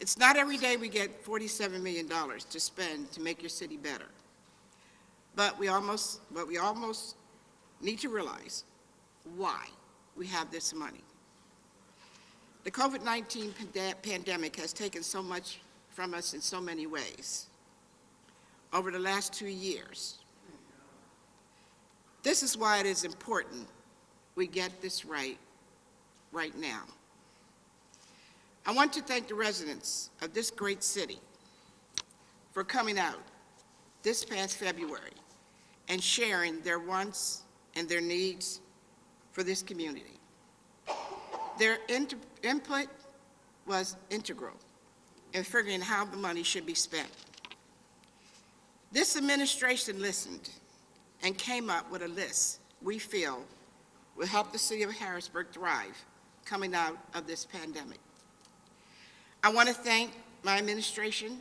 It's not every day we get $47 million to spend to make your city better. But we almost need to realize why we have this money. The COVID-19 pandemic has taken so much from us in so many ways over the last 2 years. This is why it is important we get this right now. I want to thank the residents of this great city for coming out this past February and sharing their wants and their needs for this community. Their input was integral in figuring how the money should be spent. This administration listened and came up with a list we feel will help the city of Harrisburg thrive coming out of this pandemic. I want to thank my administration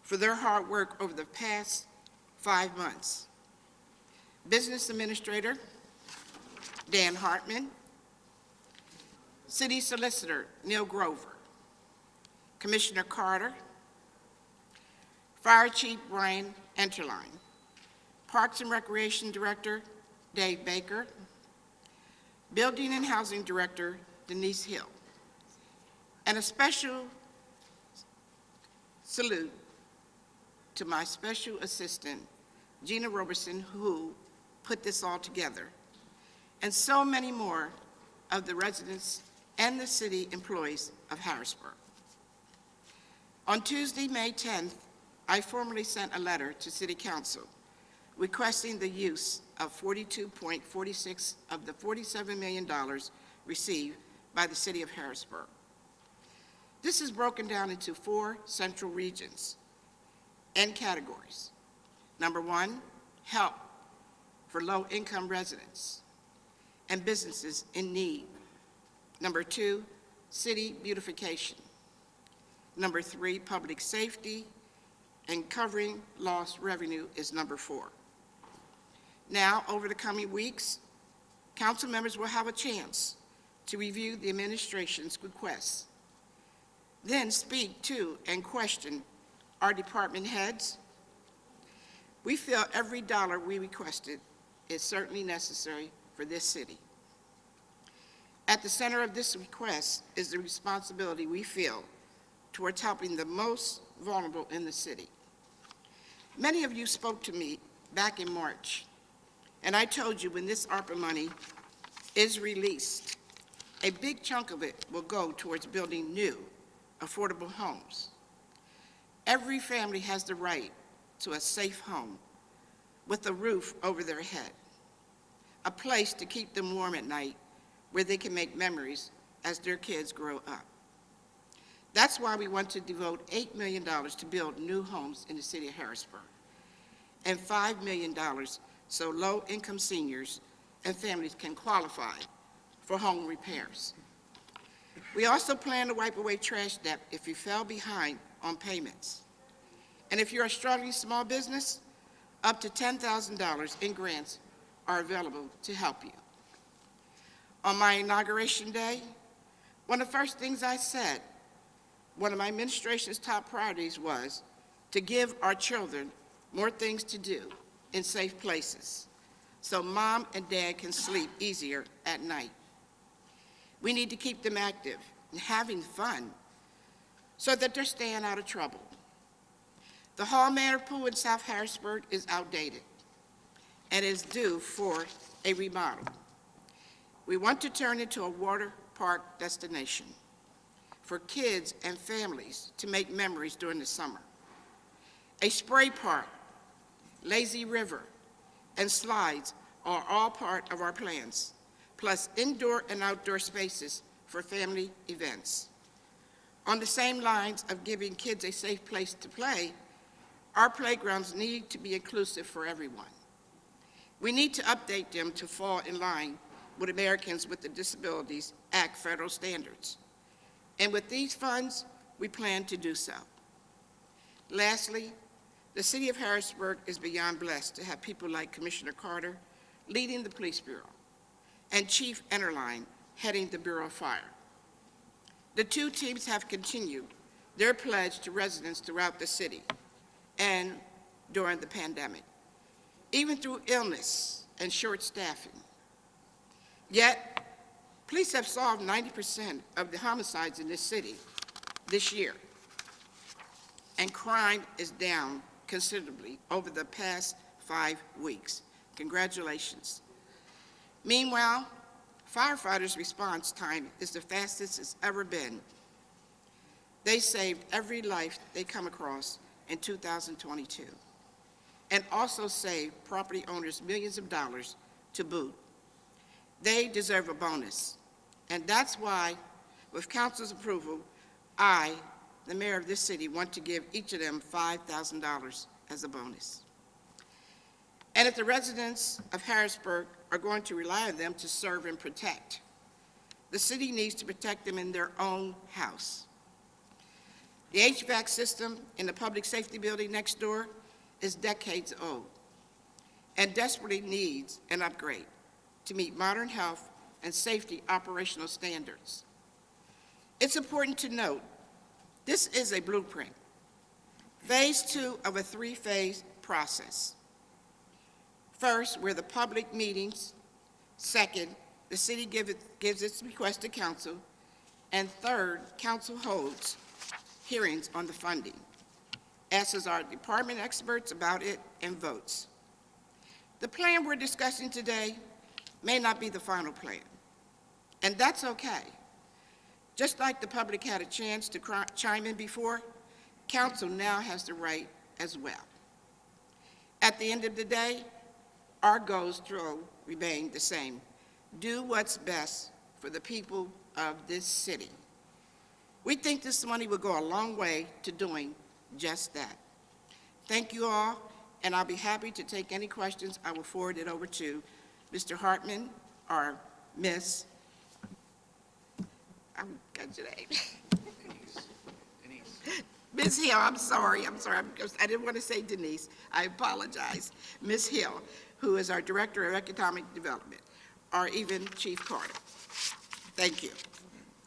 for their hard work over the past 5 months. Business Administrator Dan Hartman, City Solicitor Neil Grover, Commissioner Carter, Fire Chief Brian Enterline, Parks and Recreation Director Dave Baker, Building and Housing Director Denise Hill, and a special salute to my special assistant, Gina Roberson, who put this all together, and so many more of the residents and the city employees of Harrisburg. On Tuesday, May 10th, I formally sent a letter to City Council requesting the use of 42.46 of the $47 million received by the City of Harrisburg. This is broken down into 4 central regions and categories. Number 1, help for low-income residents and businesses in need. Number 2, city beautification. Number 3, public safety, and covering lost revenue is number 4. Now, over the coming weeks, council members will have a chance to review the administration's requests, then speak to and question our department heads. We feel every dollar we requested is certainly necessary for this city. At the center of this request is the responsibility we feel towards helping the most vulnerable in the city. Many of you spoke to me back in March, and I told you when this ARPA money is released, a big chunk of it will go towards building new, affordable homes. Every family has the right to a safe home with a roof over their head, a place to keep them warm at night where they can make memories as their kids grow up. That's why we want to devote $8 million to build new homes in the city of Harrisburg, and $5 million so low-income seniors and families can qualify for home repairs. We also plan to wipe away trash debt if you fell behind on payments. And if you're a struggling small business, up to $10,000 in grants are available to help you. On my inauguration day, one of the first things I said, one of my administration's top priorities was to give our children more things to do in safe places so mom and dad can sleep easier at night. We need to keep them active and having fun so that they're staying out of trouble. The Hall Manor Pool in South Harrisburg is outdated and is due for a remodel. We want to turn it into a water park destination for kids and families to make memories during the summer. A spray park, lazy river, and slides are all part of our plans, plus indoor and outdoor spaces for family events. On the same lines of giving kids a safe place to play, our playgrounds need to be inclusive for everyone. We need to update them to fall in line with Americans with Disabilities Act federal standards. And with these funds, we plan to do so. Lastly, the city of Harrisburg is beyond blessed to have people like Commissioner Carter leading the Police Bureau and Chief Enterline heading the Bureau of Fire. The two teams have continued their pledge to residents throughout the city and during the pandemic, even through illness and short staffing. Yet, police have solved 90% of the homicides in this city this year, and crime is down considerably over the past 5 weeks. Congratulations. Meanwhile, firefighters' response time is the fastest it's ever been. They saved every life they come across in 2022, and also saved property owners millions of dollars to boot. They deserve a bonus, and that's why, with council's approval, I, the mayor of this city, want to give each of them $5,000 as a bonus. And if the residents of Harrisburg are going to rely on them to serve and protect, the city needs to protect them in their own house. The HVAC system in the public safety building next door is decades old and desperately needs an upgrade to meet modern health and safety operational standards. It's important to note this is a blueprint, phase 2 of a 3-phase process. First, where the public meetings. Second, the city gives its request to council. And third, council holds hearings on the funding, asks our department experts about it, and votes. The plan we're discussing today may not be the final plan, and that's okay. Just like the public had a chance to chime in before, council now has the right as well. At the end of the day, our goals remain the same. Do what's best for the people of this city. We think this money will go a long way to doing just that. Thank you all, and I'll be happy to take any questions. I will forward it over to Mr. Hartman or Miss, I got your name. Denise. Ms. Hill, I'm sorry, I didn't want to say Denise, I apologize. Ms. Hill, who is our Director of Economic Development, or even Chief Carter. Thank you.